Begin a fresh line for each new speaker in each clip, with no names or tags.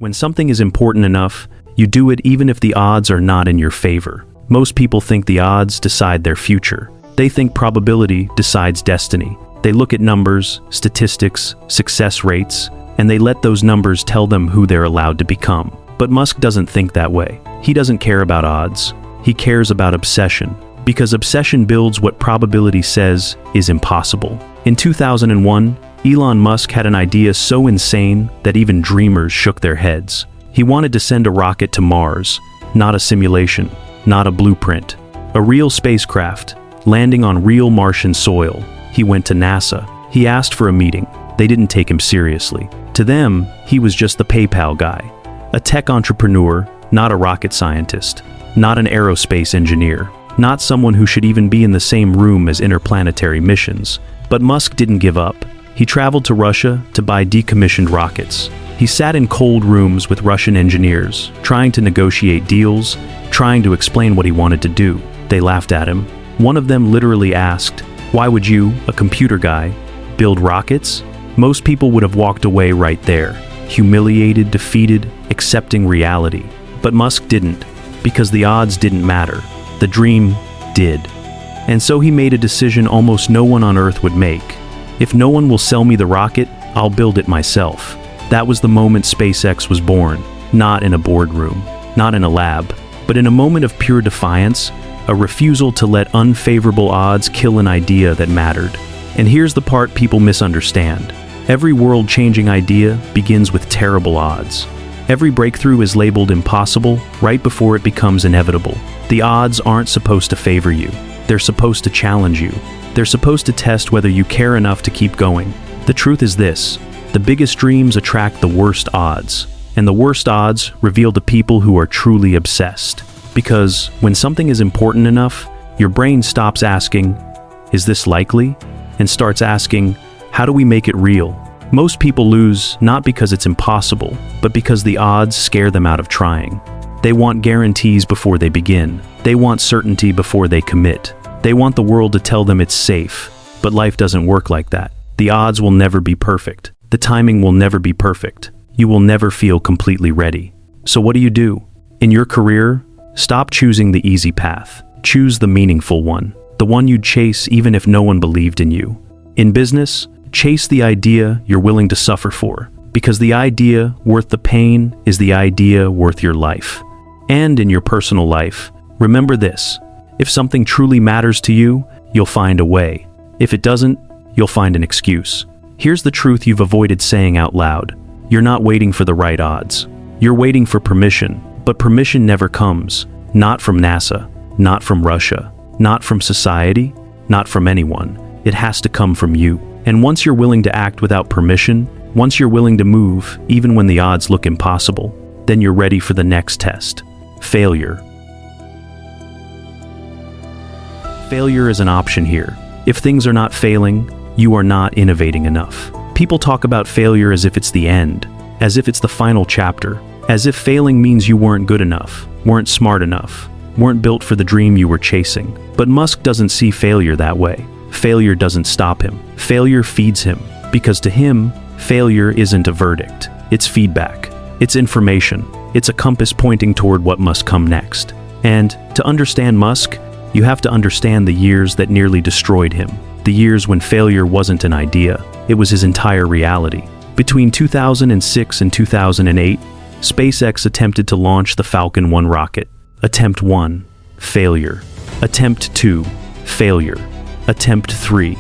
When something is important enough, you do it even if the odds are not in your favor. Most people think the odds decide their future. They think probability decides destiny. They look at numbers, statistics, success rates, and they let those numbers tell them who they're allowed to become. But Musk doesn't think that way. He doesn't care about odds. He cares about obsession. Because obsession builds what probability says is impossible. In 2001, Elon Musk had an idea so insane that even dreamers shook their heads. He wanted to send a rocket to Mars, not a simulation, not a blueprint. A real spacecraft, landing on real Martian soil. He went to NASA. He asked for a meeting. They didn't take him seriously. To them, he was just the PayPal guy. A tech entrepreneur, not a rocket scientist. Not an aerospace engineer. Not someone who should even be in the same room as interplanetary missions. But Musk didn't give up. He traveled to Russia to buy decommissioned rockets. He sat in cold rooms with Russian engineers, trying to negotiate deals, trying to explain what he wanted to do. They laughed at him. One of them literally asked, "Why would you, a computer guy, build rockets?" Most people would have walked away right there, humiliated, defeated, accepting reality. But Musk didn't, because the odds didn't matter. The dream did. And so he made a decision almost no one on Earth would make. If no one will sell me the rocket, I'll build it myself. That was the moment SpaceX was born, not in a boardroom, not in a lab, but in a moment of pure defiance, a refusal to let unfavorable odds kill an idea that mattered. And here's the part people misunderstand. Every world-changing idea begins with terrible odds. Every breakthrough is labeled impossible right before it becomes inevitable. The odds aren't supposed to favor you. They're supposed to challenge you. They're supposed to test whether you care enough to keep going. The truth is this: the biggest dreams attract the worst odds, and the worst odds reveal the people who are truly obsessed. Because when something is important enough, your brain stops asking, "Is this likely?" and starts asking, "How do we make it real?" Most people lose not because it's impossible, but because the odds scare them out of trying. They want guarantees before they begin. They want certainty before they commit. They want the world to tell them it's safe, but life doesn't work like that. The odds will never be perfect. The timing will never be perfect. You will never feel completely ready. So what do? In your career, stop choosing the easy path. Choose the meaningful one, the one you'd chase even if no one believed in you. In business, chase the idea you're willing to suffer for, because the idea worth the pain is the idea worth your life. And in your personal life, remember this: if something truly matters to you, you'll find a way. If it doesn't, you'll find an excuse. Here's the truth you've avoided saying out loud. You're not waiting for the right odds. You're waiting for permission, but permission never comes. Not from NASA, not from Russia, not from society, not from anyone. It has to come from you. And once you're willing to act without permission, once you're willing to move, even when the odds look impossible, then you're ready for the next test: failure. Failure is an option here. If things are not failing, you are not innovating enough. People talk about failure as if it's the end, as if it's the final chapter, as if failing means you weren't good enough, weren't smart enough, weren't built for the dream you were chasing. But Musk doesn't see failure that way. Failure doesn't stop him. Failure feeds him, because to him, failure isn't a verdict. It's feedback. It's information. It's a compass pointing toward what must come next. And to understand Musk, you have to understand the years that nearly destroyed him. The years when failure wasn't an idea, it was his entire reality. Between 2006 and 2008, SpaceX attempted to launch the Falcon 1 rocket. Attempt 1, failure. Attempt 2, failure. Attempt 3,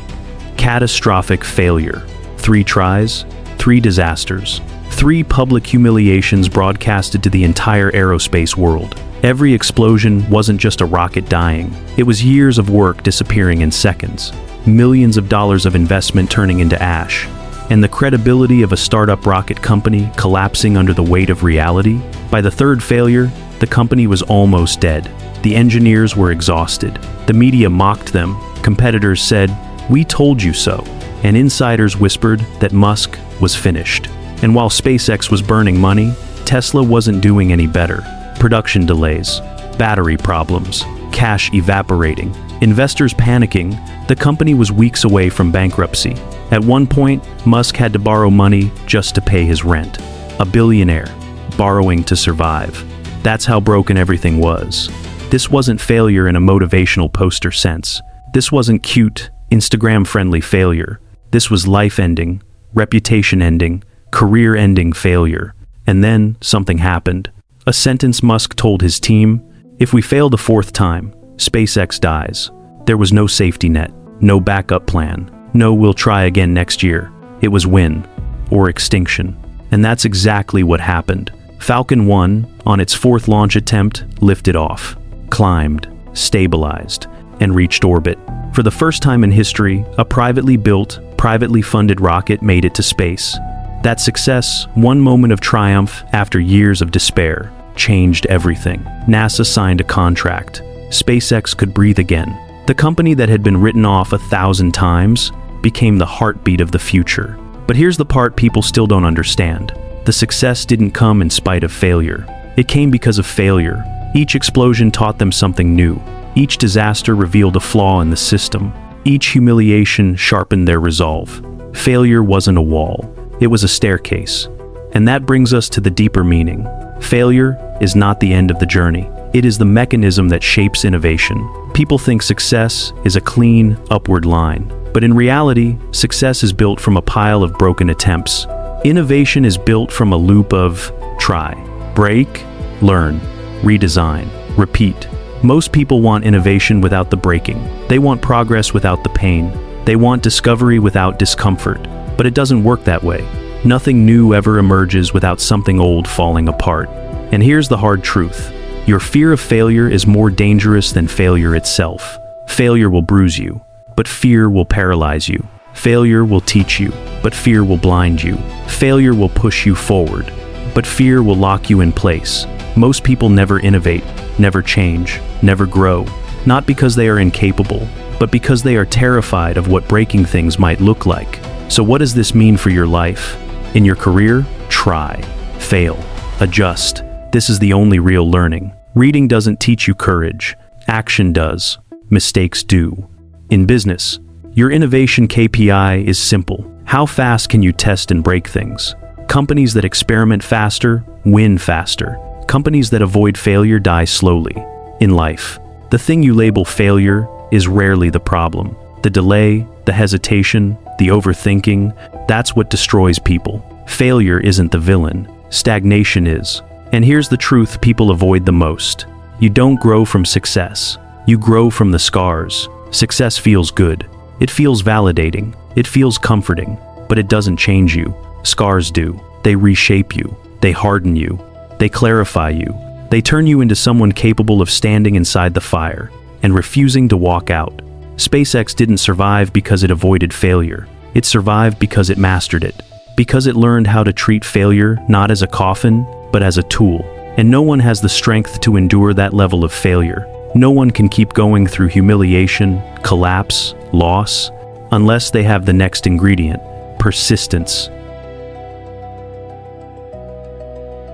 catastrophic failure. 3 tries, 3 disasters. 3 public humiliations broadcasted to the entire aerospace world. Every explosion wasn't just a rocket dying. It was years of work disappearing in seconds. Millions of dollars of investment turning into ash. And the credibility of a startup rocket company collapsing under the weight of reality. By the 3rd failure, the company was almost dead. The engineers were exhausted. The media mocked them. Competitors said, "We told you so." And insiders whispered that Musk was finished. And while SpaceX was burning money, Tesla wasn't doing any better. Production delays, battery problems, cash evaporating, investors panicking. The company was weeks away from bankruptcy. At one point, Musk had to borrow money just to pay his rent. A billionaire, borrowing to survive. That's how broken everything was. This wasn't failure in a motivational poster sense. This wasn't cute, Instagram-friendly failure. This was life-ending, reputation-ending, career-ending failure. And then something happened. A sentence Musk told his team: if we fail the fourth time, SpaceX dies. There was no safety net, no backup plan, no we'll try again next year. It was win or extinction. And that's exactly what happened. Falcon 1, on its fourth launch attempt, lifted off, climbed, stabilized, and reached orbit. For the first time in history, a privately built, privately funded rocket made it to space. That success, one moment of triumph after years of despair, changed everything. NASA signed a contract. SpaceX could breathe again. The company that had been written off 1,000 times became the heartbeat of the future. But here's the part people still don't understand. The success didn't come in spite of failure. It came because of failure. Each explosion taught them something new. Each disaster revealed a flaw in the system. Each humiliation sharpened their resolve. Failure wasn't a wall. It was a staircase. And that brings us to the deeper meaning. Failure is not the end of the journey. It is the mechanism that shapes innovation. People think success is a clean, upward line. But in reality, success is built from a pile of broken attempts. Innovation is built from a loop of try, break, learn, redesign, repeat. Most people want innovation without the breaking. They want progress without the pain. They want discovery without discomfort. But it doesn't work that way. Nothing new ever emerges without something old falling apart. And here's the hard truth. Your fear of failure is more dangerous than failure itself. Failure will bruise you, but fear will paralyze you. Failure will teach you, but fear will blind you. Failure will push you forward, but fear will lock you in place. Most people never innovate, never change, never grow, not because they are incapable, but because they are terrified of what breaking things might look like. So what does this mean for your life? In your career, try, fail, adjust. This is the only real learning. Reading doesn't teach you courage. Action does. Mistakes do. In business, your innovation KPI is simple. How fast can you test and break things? Companies that experiment faster win faster. Companies that avoid failure die slowly. In life, the thing you label failure is rarely the problem. The delay, the hesitation, the overthinking, that's what destroys people. Failure isn't the villain. Stagnation is. And here's the truth people avoid the most. You don't grow from success. You grow from the scars. Success feels good. It feels validating. It feels comforting. But it doesn't change you. Scars do. They reshape you. They harden you. They clarify you. They turn you into someone capable of standing inside the fire and refusing to walk out. SpaceX didn't survive because it avoided failure. It survived because it mastered it. Because it learned how to treat failure not as a coffin, but as a tool. And no one has the strength to endure that level of failure. No one can keep going through humiliation, collapse, loss, unless they have the next ingredient: persistence.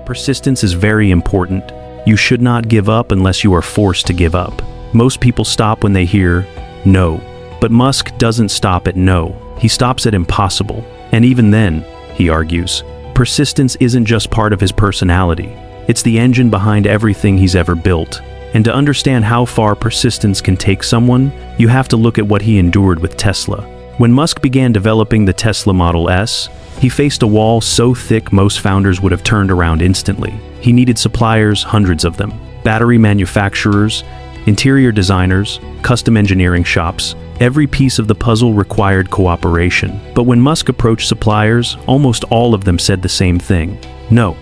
Persistence is very important. You should not give up unless you are forced to give up. Most people stop when they hear no. But Musk doesn't stop at no. He stops at impossible. And even then, he argues, persistence isn't just part of his personality. It's the engine behind everything he's ever built. And to understand how far persistence can take someone, you have to look at what he endured with Tesla. When Musk began developing the Tesla Model S, he faced a wall so thick most founders would have turned around instantly. He needed suppliers, hundreds of them, battery manufacturers, interior designers, custom engineering shops. Every piece of the puzzle required cooperation. But when Musk approached suppliers, almost all of them said the same thing. No.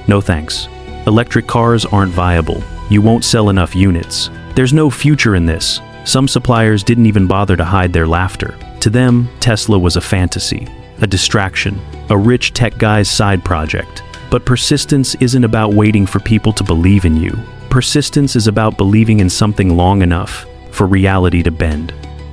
No thanks. Electric cars aren't viable. You won't sell enough units. There's no future in this. Some suppliers didn't even bother to hide their laughter. To them, Tesla was a fantasy, a distraction, a rich tech guy's side project. But persistence isn't about waiting for people to believe in you. Persistence is about believing in something long enough for reality to bend.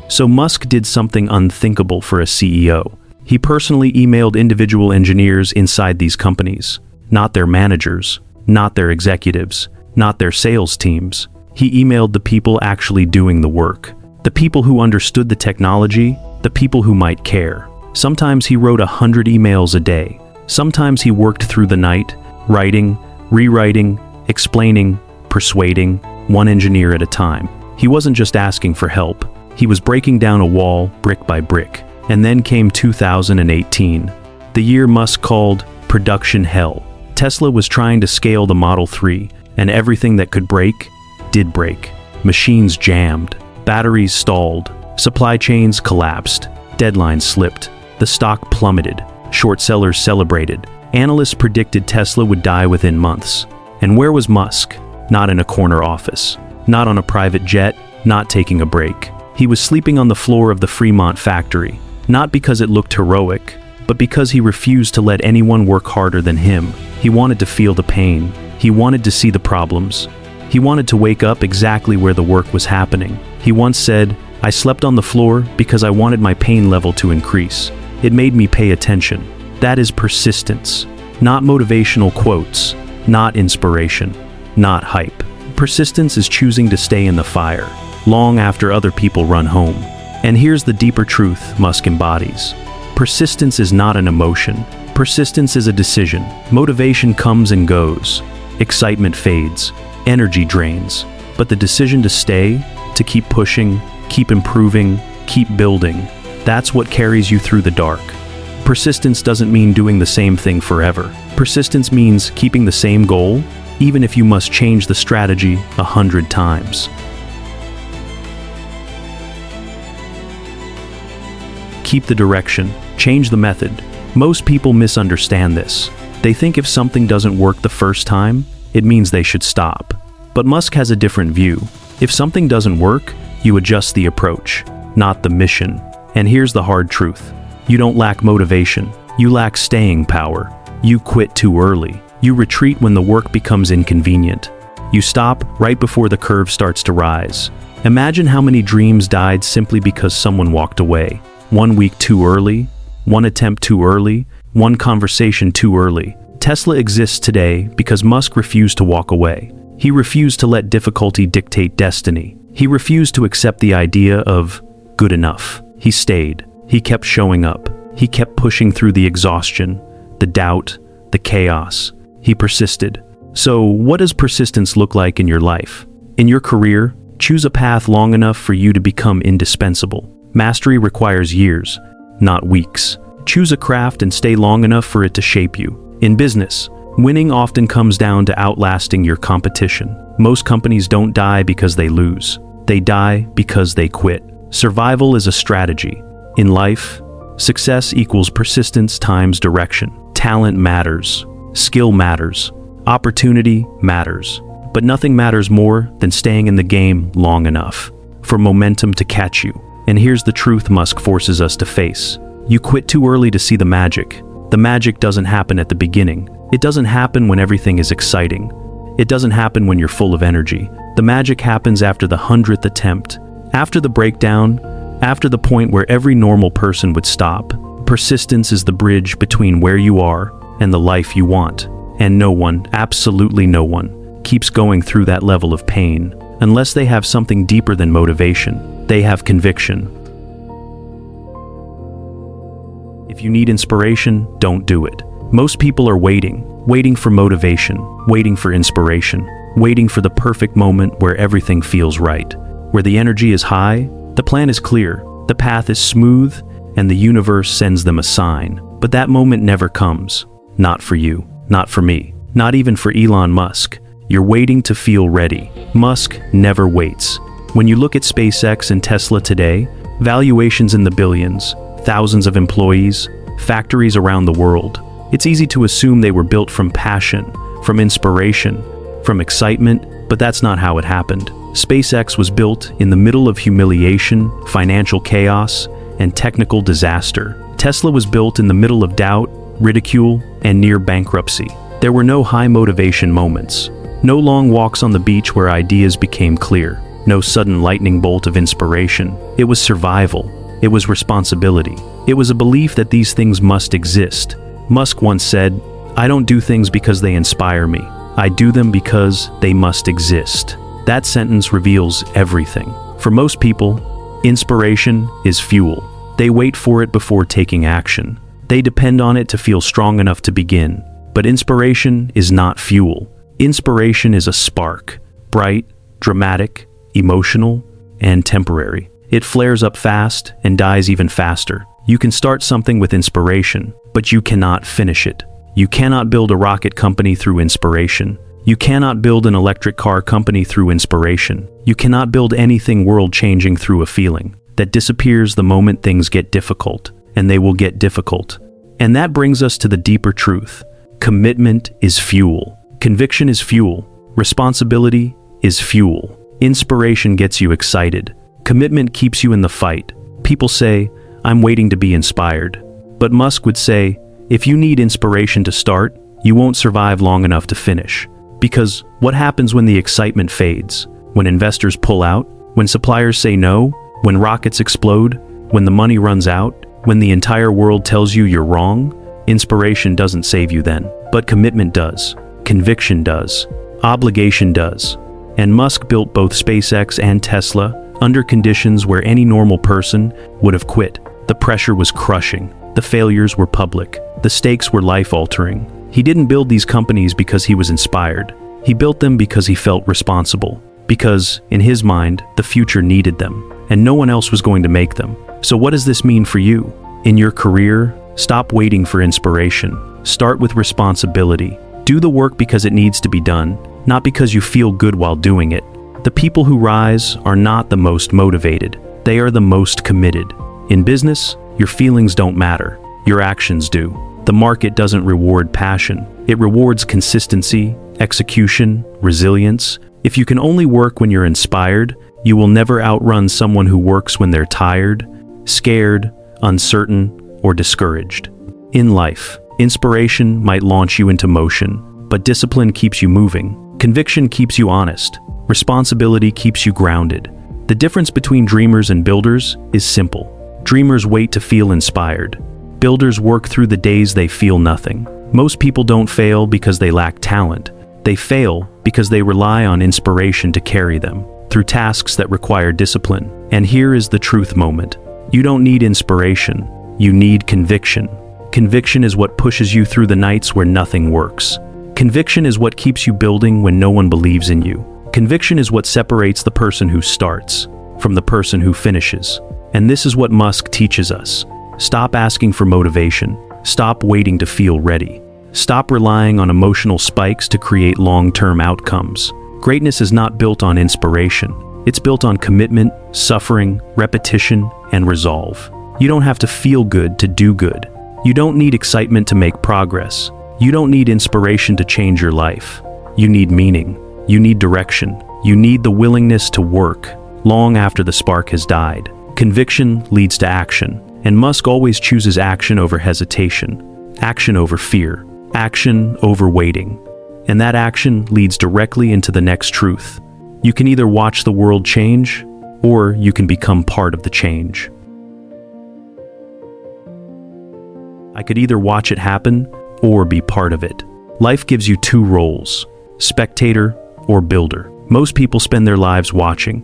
So Musk did something unthinkable for a CEO. He personally emailed individual engineers inside these companies, not their managers, not their executives, not their sales teams. He emailed the people actually doing the work, the people who understood the technology, the people who might care. Sometimes he wrote 100 emails a day. Sometimes he worked through the night, writing, rewriting, explaining, persuading, one engineer at a time. He wasn't just asking for help, he was breaking down a wall brick by brick. And then came 2018, the year Musk called production hell. Tesla was trying to scale the Model 3, and everything that could break, did break. Machines jammed, batteries stalled, supply chains collapsed, deadlines slipped, the stock plummeted, short sellers celebrated. Analysts predicted Tesla would die within months. And where was Musk? Not in a corner office, not on a private jet, not taking a break. He was sleeping on the floor of the Fremont factory, not because it looked heroic, but because he refused to let anyone work harder than him. He wanted to feel the pain. He wanted to see the problems. He wanted to wake up exactly where the work was happening. He once said, "I slept on the floor because I wanted my pain level to increase. It made me pay attention." That is persistence. Not motivational quotes, not inspiration, not hype. Persistence is choosing to stay in the fire, long after other people run home. And here's the deeper truth Musk embodies. Persistence is not an emotion. Persistence is a decision. Motivation comes and goes. Excitement fades. Energy drains. But the decision to stay, to keep pushing, keep improving, keep building, that's what carries you through the dark. Persistence doesn't mean doing the same thing forever. Persistence means keeping the same goal, even if you must change the strategy 100 times. Keep the direction, change the method. Most people misunderstand this. They think if something doesn't work the first time, it means they should stop. But Musk has a different view. If something doesn't work, you adjust the approach, not the mission. And here's the hard truth. You don't lack motivation. You lack staying power. You quit too early. You retreat when the work becomes inconvenient. You stop right before the curve starts to rise. Imagine how many dreams died simply because someone walked away. 1 week too early, one attempt too early, one conversation too early. Tesla exists today because Musk refused to walk away. He refused to let difficulty dictate destiny. He refused to accept the idea of good enough. He stayed. He kept showing up. He kept pushing through the exhaustion, the doubt, the chaos. He persisted. So, what does persistence look like in your life? In your career, choose a path long enough for you to become indispensable. Mastery requires years, not weeks. Choose a craft and stay long enough for it to shape you. In business, winning often comes down to outlasting your competition. Most companies don't die because they lose. They die because they quit. Survival is a strategy. In life, success equals persistence times direction. Talent matters. Skill matters. Opportunity matters. But nothing matters more than staying in the game long enough for momentum to catch you. And here's the truth Musk forces us to face. You quit too early to see the magic. The magic doesn't happen at the beginning. It doesn't happen when everything is exciting. It doesn't happen when you're full of energy. The magic happens after the 100th attempt, after the breakdown, after the point where every normal person would stop. Persistence is the bridge between where you are and the life you want. And no one, absolutely no one, keeps going through that level of pain unless they have something deeper than motivation. They have conviction. If you need inspiration, don't do it. Most people are waiting for motivation, waiting for inspiration, waiting for the perfect moment where everything feels right, where the energy is high, the plan is clear, the path is smooth, and the universe sends them a sign. But that moment never comes. Not for you, not for me, not even for Elon Musk. You're waiting to feel ready. Musk never waits. When you look at SpaceX and Tesla today, valuations in the billions, thousands of employees, factories around the world, it's easy to assume they were built from passion, from inspiration, from excitement, but that's not how it happened. SpaceX was built in the middle of humiliation, financial chaos, and technical disaster. Tesla was built in the middle of doubt, ridicule, and near bankruptcy. There were no high motivation moments, no long walks on the beach where ideas became clear, no sudden lightning bolt of inspiration. It was survival. It was responsibility. It was a belief that these things must exist. Musk once said, "I don't do things because they inspire me. I do them because they must exist." That sentence reveals everything. For most people, inspiration is fuel. They wait for it before taking action. They depend on it to feel strong enough to begin. But inspiration is not fuel. Inspiration is a spark, bright, dramatic, emotional, and temporary. It flares up fast and dies even faster. You can start something with inspiration, but you cannot finish it. You cannot build a rocket company through inspiration. You cannot build an electric car company through inspiration. You cannot build anything world-changing through a feeling that disappears the moment things get difficult, and they will get difficult. And that brings us to the deeper truth. Commitment is fuel. Conviction is fuel. Responsibility is fuel. Inspiration gets you excited. Commitment keeps you in the fight. People say, "I'm waiting to be inspired." But Musk would say, if you need inspiration to start, you won't survive long enough to finish. Because what happens when the excitement fades? When investors pull out? When suppliers say no? When rockets explode? When the money runs out? When the entire world tells you you're wrong? Inspiration doesn't save you then. But commitment does. Conviction does. Obligation does. And Musk built both SpaceX and Tesla under conditions where any normal person would have quit. The pressure was crushing. The failures were public. The stakes were life-altering. He didn't build these companies because he was inspired. He built them because he felt responsible. Because, in his mind, the future needed them, and no one else was going to make them. So what does this mean for you? In your career, stop waiting for inspiration. Start with responsibility. Do the work because it needs to be done, not because you feel good while doing it. The people who rise are not the most motivated. They are the most committed. In business, your feelings don't matter. Your actions do. The market doesn't reward passion. It rewards consistency, execution, resilience. If you can only work when you're inspired, you will never outrun someone who works when they're tired, scared, uncertain, or discouraged. In life, inspiration might launch you into motion, but discipline keeps you moving. Conviction keeps you honest. Responsibility keeps you grounded. The difference between dreamers and builders is simple. Dreamers wait to feel inspired. Builders work through the days they feel nothing. Most people don't fail because they lack talent. They fail because they rely on inspiration to carry them through tasks that require discipline. And here is the truth moment. You don't need inspiration. You need conviction. Conviction is what pushes you through the nights where nothing works. Conviction is what keeps you building when no one believes in you. Conviction is what separates the person who starts from the person who finishes. And this is what Musk teaches us. Stop asking for motivation. Stop waiting to feel ready. Stop relying on emotional spikes to create long-term outcomes. Greatness is not built on inspiration. It's built on commitment, suffering, repetition, and resolve. You don't have to feel good to do good. You don't need excitement to make progress. You don't need inspiration to change your life. You need meaning. You need direction. You need the willingness to work long after the spark has died. Conviction leads to action, and Musk always chooses action over hesitation, action over fear, action over waiting. And that action leads directly into the next truth. You can either watch the world change, or you can become part of the change. I could either watch it happen, or be part of it. Life gives you two roles, spectator or builder. Most people spend their lives watching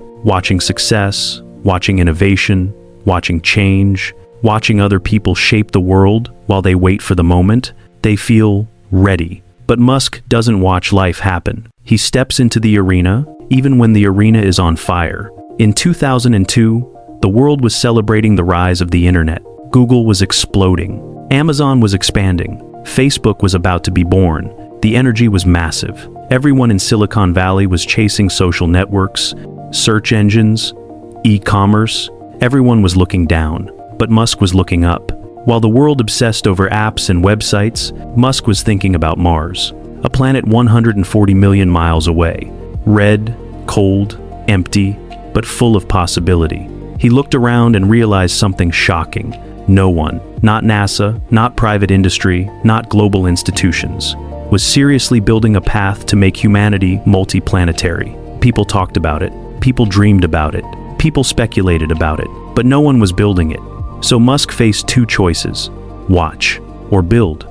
success, watching innovation, watching change, watching other people shape the world while they wait for the moment they feel ready. But Musk doesn't watch life happen. He steps into the arena, even when the arena is on fire. In 2002, the world was celebrating the rise of the internet. Google was exploding. Amazon was expanding. Facebook was about to be born. The energy was massive. Everyone in Silicon Valley was chasing social networks, search engines, e-commerce. Everyone was looking down, but Musk was looking up. While the world obsessed over apps and websites, Musk was thinking about Mars, a planet 140 million miles away. Red, cold, empty, but full of possibility. He looked around and realized something shocking. No one, not NASA, not private industry, not global institutions, was seriously building a path to make humanity multiplanetary. People talked about it. People dreamed about it. People speculated about it. But no one was building it. So Musk faced two choices: watch or build.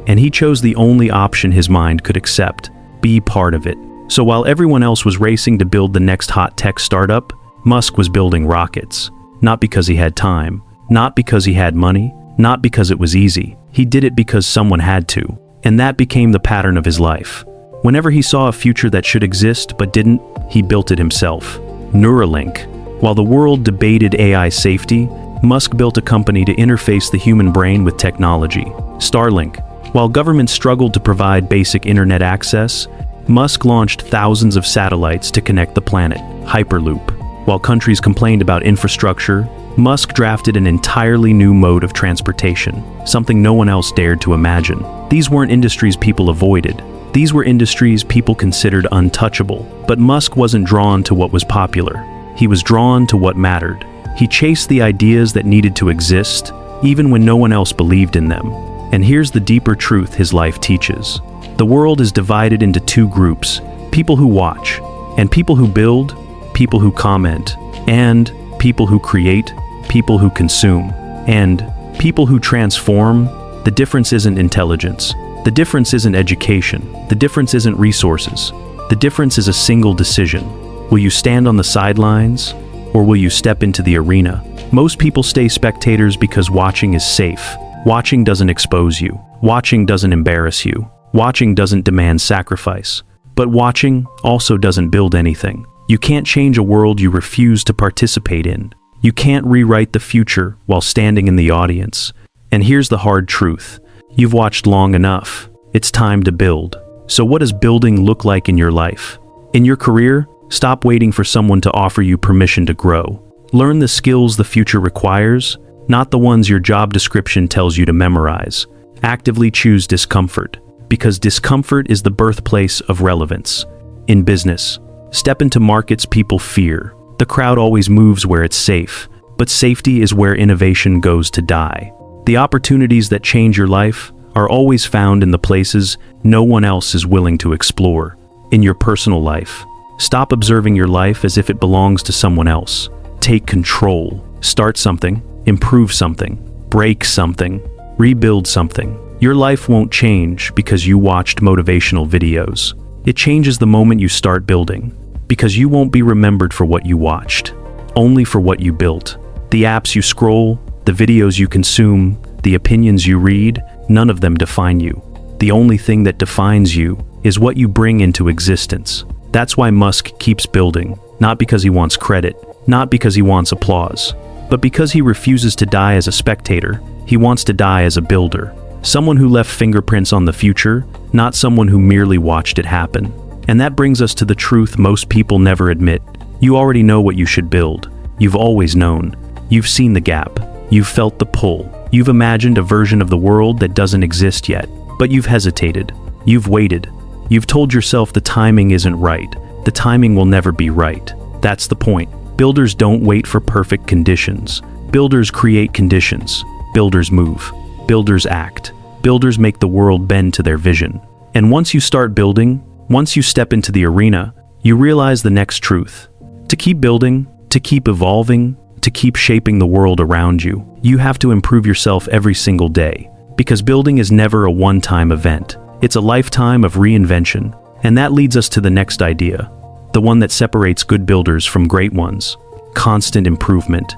And he chose the only option his mind could accept: be part of it. So while everyone else was racing to build the next hot tech startup, Musk was building rockets. Not because he had time, not because he had money, not because it was easy. He did it because someone had to. And that became the pattern of his life. Whenever he saw a future that should exist but didn't, he built it himself. Neuralink. While the world debated AI safety, Musk built a company to interface the human brain with technology. Starlink. While governments struggled to provide basic internet access, Musk launched thousands of satellites to connect the planet. Hyperloop. While countries complained about infrastructure, Musk drafted an entirely new mode of transportation, something no one else dared to imagine. These weren't industries people avoided. These were industries people considered untouchable. But Musk wasn't drawn to what was popular. He was drawn to what mattered. He chased the ideas that needed to exist, even when no one else believed in them. And here's the deeper truth his life teaches. The world is divided into two groups: people who watch, and people who build, people who comment, and people who create, people who consume, and people who transform. The difference isn't intelligence. The difference isn't education. The difference isn't resources. The difference is a single decision. Will you stand on the sidelines, or will you step into the arena? Most people stay spectators because watching is safe. Watching doesn't expose you. Watching doesn't embarrass you. Watching doesn't demand sacrifice. But watching also doesn't build anything. You can't change a world you refuse to participate in. You can't rewrite the future while standing in the audience. And here's the hard truth. You've watched long enough. It's time to build. So what does building look like in your life? In your career, stop waiting for someone to offer you permission to grow. Learn the skills the future requires, not the ones your job description tells you to memorize. Actively choose discomfort, because discomfort is the birthplace of relevance. In business, step into markets people fear. The crowd always moves where it's safe, but safety is where innovation goes to die. The opportunities that change your life are always found in the places no one else is willing to explore. In your personal life, stop observing your life as if it belongs to someone else. Take control. Start something, improve something, break something, rebuild something. Your life won't change because you watched motivational videos. It changes the moment you start building, because you won't be remembered for what you watched, only for what you built. The apps you scroll, the videos you consume, the opinions you read, none of them define you. The only thing that defines you is what you bring into existence. That's why Musk keeps building, not because he wants credit, not because he wants applause, but because he refuses to die as a spectator. He wants to die as a builder. Someone who left fingerprints on the future, not someone who merely watched it happen. And that brings us to the truth most people never admit. You already know what you should build. You've always known. You've seen the gap. You've felt the pull. You've imagined a version of the world that doesn't exist yet. But you've hesitated. You've waited. You've told yourself the timing isn't right. The timing will never be right. That's the point. Builders don't wait for perfect conditions. Builders create conditions. Builders move. Builders act. Builders make the world bend to their vision. And once you start building, once you step into the arena, you realize the next truth. To keep building, to keep evolving, to keep shaping the world around you, you have to improve yourself every single day. Because building is never a one-time event. It's a lifetime of reinvention. And that leads us to the next idea, the one that separates good builders from great ones: constant improvement.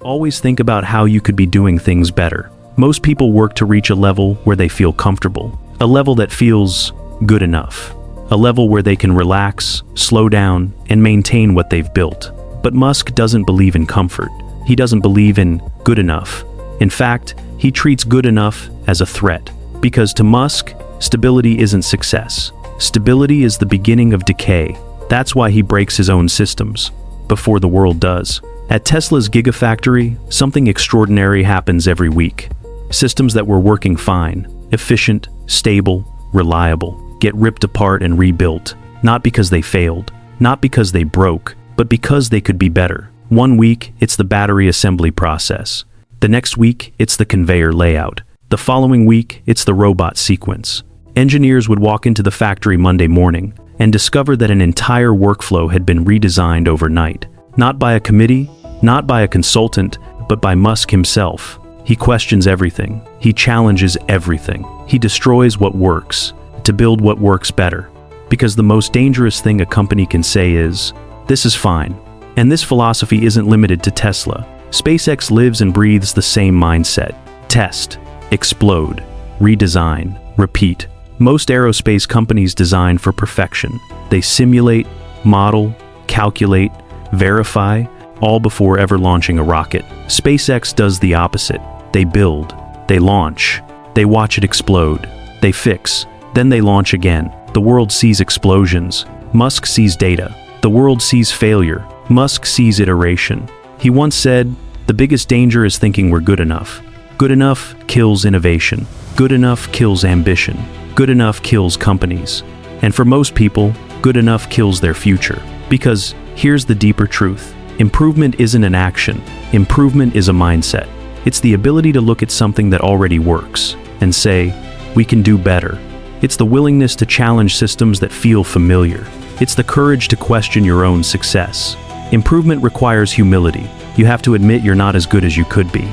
Always think about how you could be doing things better. Most people work to reach a level where they feel comfortable, a level that feels good enough, a level where they can relax, slow down, and maintain what they've built. But Musk doesn't believe in comfort. He doesn't believe in good enough. In fact, he treats good enough as a threat. Because to Musk, stability isn't success. Stability is the beginning of decay. That's why he breaks his own systems, before the world does. At Tesla's Gigafactory, something extraordinary happens every week. Systems that were working fine, efficient, stable, reliable, get ripped apart and rebuilt. Not because they failed, not because they broke, but because they could be better. One week, it's the battery assembly process. The next week, it's the conveyor layout. The following week, it's the robot sequence. Engineers would walk into the factory Monday morning and discover that an entire workflow had been redesigned overnight. Not by a committee, not by a consultant, but by Musk himself. He questions everything. He challenges everything. He destroys what works to build what works better. Because the most dangerous thing a company can say is, "This is fine." And this philosophy isn't limited to Tesla. SpaceX lives and breathes the same mindset. Test, explode, redesign. repeat. Most aerospace companies design for perfection. They simulate, model, calculate, verify, all before ever launching a rocket. SpaceX does the opposite. They build, they launch, they watch it explode, they fix, then they launch again. The world sees explosions. Musk sees data. The world sees failure. Musk sees iteration. He once said, "The biggest danger is thinking we're good enough. Good enough kills innovation. Good enough kills ambition. Good enough kills companies. And for most people, good enough kills their future." Because here's the deeper truth. Improvement isn't an action. Improvement is a mindset. It's the ability to look at something that already works and say, "We can do better." It's the willingness to challenge systems that feel familiar. It's the courage to question your own success. Improvement requires humility. You have to admit you're not as good as you could be.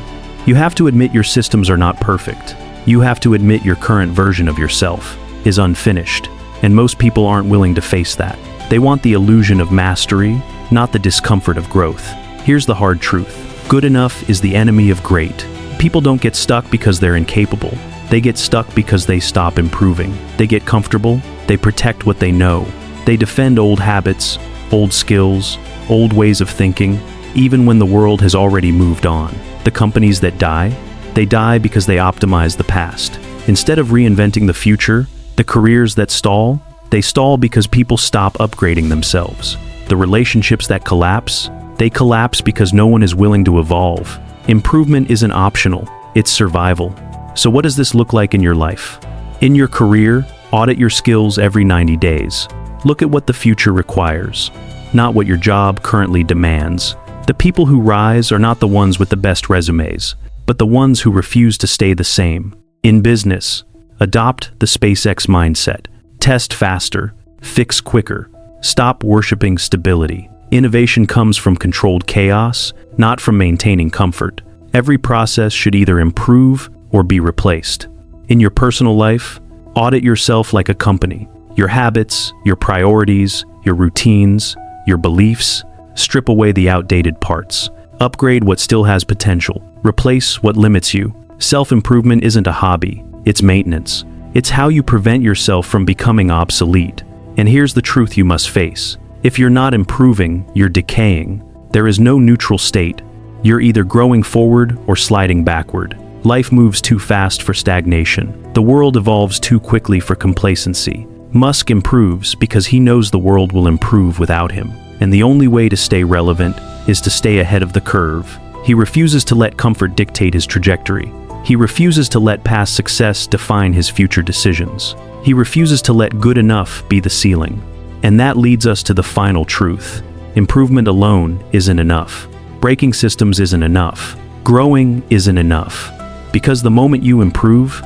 You have to admit your systems are not perfect. You have to admit your current version of yourself is unfinished. And most people aren't willing to face that. They want the illusion of mastery, not the discomfort of growth. Here's the hard truth. Good enough is the enemy of great. People don't get stuck because they're incapable. They get stuck because they stop improving. They get comfortable. They protect what they know. They defend old habits, old skills, old ways of thinking, even when the world has already moved on. The companies that die, they die because they optimize the past. Instead of reinventing the future, the careers that stall, they stall because people stop upgrading themselves. The relationships that collapse, they collapse because no one is willing to evolve. Improvement isn't optional, it's survival. So what does this look like in your life? In your career, audit your skills every 90 days. Look at what the future requires, not what your job currently demands. The people who rise are not the ones with the best resumes, but the ones who refuse to stay the same. In business, adopt the SpaceX mindset. Test faster, fix quicker, stop worshiping stability. Innovation comes from controlled chaos, not from maintaining comfort. Every process should either improve or be replaced. In your personal life, audit yourself like a company. Your habits, your priorities, your routines, your beliefs. Strip away the outdated parts. Upgrade what still has potential. Replace what limits you. Self-improvement isn't a hobby, it's maintenance. It's how you prevent yourself from becoming obsolete. And here's the truth you must face. If you're not improving, you're decaying. There is no neutral state. You're either growing forward or sliding backward. Life moves too fast for stagnation. The world evolves too quickly for complacency. Musk improves because he knows the world will improve without him. And the only way to stay relevant is to stay ahead of the curve. He refuses to let comfort dictate his trajectory. He refuses to let past success define his future decisions. He refuses to let good enough be the ceiling. And that leads us to the final truth. Improvement alone isn't enough. Breaking systems isn't enough. Growing isn't enough. Because the moment you improve,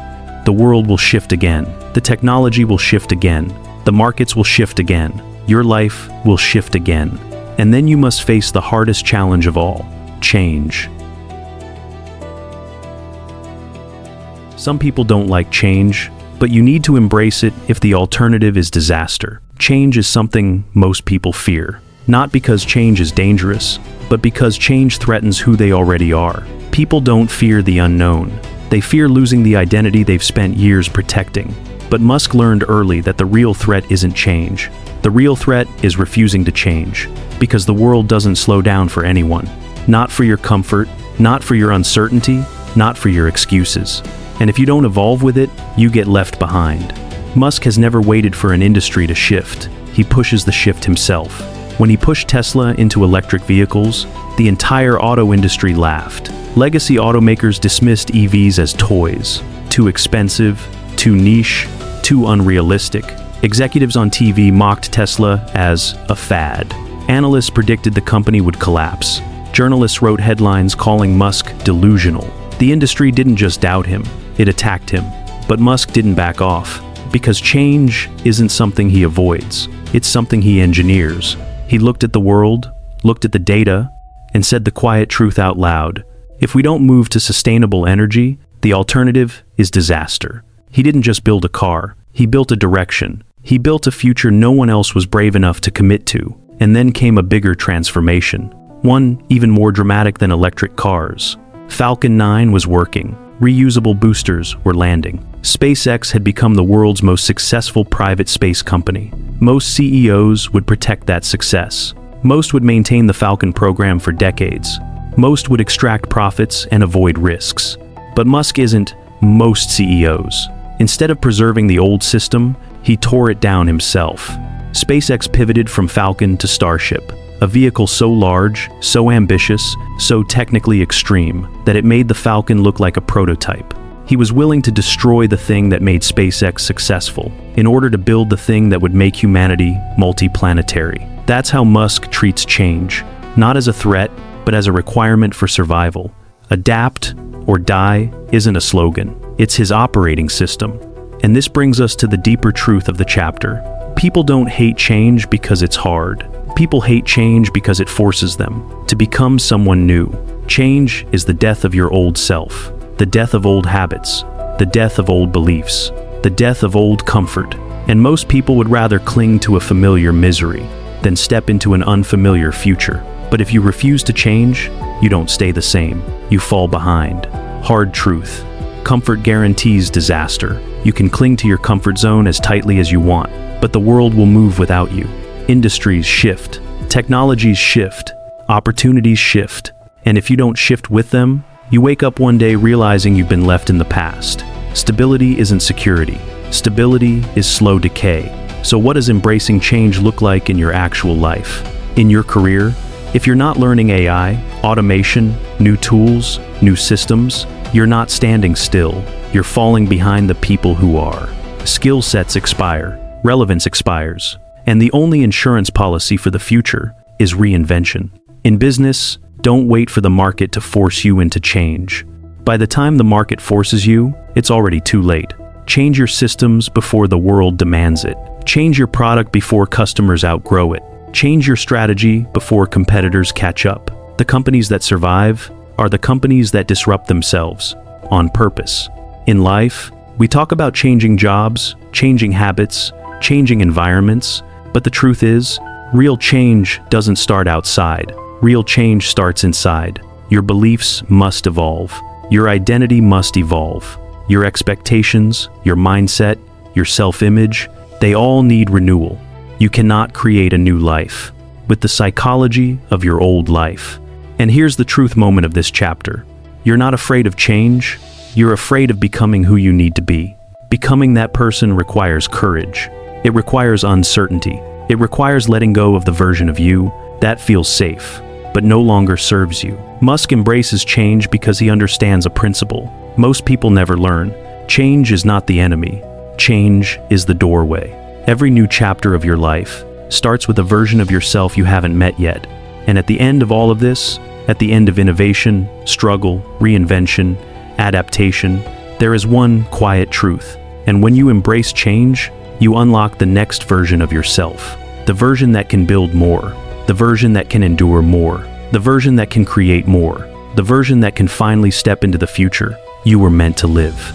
the world will shift again. The technology will shift again. The markets will shift again. Your life will shift again. And then you must face the hardest challenge of all: change. Some people don't like change, but you need to embrace it if the alternative is disaster. Change is something most people fear. Not because change is dangerous, but because change threatens who they already are. People don't fear the unknown. They fear losing the identity they've spent years protecting. But Musk learned early that the real threat isn't change. The real threat is refusing to change, because the world doesn't slow down for anyone. Not for your comfort, not for your uncertainty, not for your excuses. And if you don't evolve with it, you get left behind. Musk has never waited for an industry to shift. He pushes the shift himself. When he pushed Tesla into electric vehicles, the entire auto industry laughed. Legacy automakers dismissed EVs as toys, too expensive, too niche, too unrealistic. Executives on TV mocked Tesla as a fad. Analysts predicted the company would collapse. Journalists wrote headlines calling Musk delusional. The industry didn't just doubt him, it attacked him. But Musk didn't back off, because change isn't something he avoids, it's something he engineers. He looked at the world, looked at the data, and said the quiet truth out loud. If we don't move to sustainable energy, the alternative is disaster. He didn't just build a car, he built a direction. He built a future no one else was brave enough to commit to. And then came a bigger transformation, one even more dramatic than electric cars. Falcon 9 was working. reusable boosters were landing. SpaceX had become the world's most successful private space company. Most CEOs would protect that success. Most would maintain the Falcon program for decades. Most would extract profits and avoid risks. But Musk isn't most CEOs. Instead of preserving the old system, he tore it down himself. SpaceX pivoted from Falcon to Starship, a vehicle so large, so ambitious, so technically extreme, that it made the Falcon look like a prototype. He was willing to destroy the thing that made SpaceX successful, in order to build the thing that would make humanity multiplanetary. That's how Musk treats change, not as a threat, but as a requirement for survival. Adapt or die isn't a slogan, it's his operating system. And this brings us to the deeper truth of the chapter. People don't hate change because it's hard. People hate change because it forces them to become someone new. Change is the death of your old self, the death of old habits, the death of old beliefs, the death of old comfort. And most people would rather cling to a familiar misery than step into an unfamiliar future. But if you refuse to change, you don't stay the same. You fall behind. Hard truth. Comfort guarantees disaster. You can cling to your comfort zone as tightly as you want, but the world will move without you. Industries shift. Technologies shift. Opportunities shift. And if you don't shift with them, you wake up one day realizing you've been left in the past. Stability isn't security. Stability is slow decay. So what does embracing change look like in your actual life? In your career? If you're not learning AI, automation, new tools, new systems, you're not standing still. You're falling behind the people who are. Skill sets expire. Relevance expires. And the only insurance policy for the future is reinvention. In business, don't wait for the market to force you into change. By the time the market forces you, it's already too late. Change your systems before the world demands it. Change your product before customers outgrow it. Change your strategy before competitors catch up. The companies that survive are the companies that disrupt themselves on purpose. In life, we talk about changing jobs, changing habits, changing environments, but the truth is, real change doesn't start outside. Real change starts inside. Your beliefs must evolve. Your identity must evolve. Your expectations, your mindset, your self-image, they all need renewal. You cannot create a new life with the psychology of your old life. And here's the truth moment of this chapter. You're not afraid of change. You're afraid of becoming who you need to be. Becoming that person requires courage. It requires uncertainty. It requires letting go of the version of you that feels safe, but no longer serves you. Musk embraces change because he understands a principle most people never learn. Change is not the enemy. Change is the doorway. Every new chapter of your life starts with a version of yourself you haven't met yet. And at the end of all of this, at the end of innovation, struggle, reinvention, adaptation, there is one quiet truth. And when you embrace change, you unlock the next version of yourself. The version that can build more. The version that can endure more. The version that can create more. The version that can finally step into the future you were meant to live.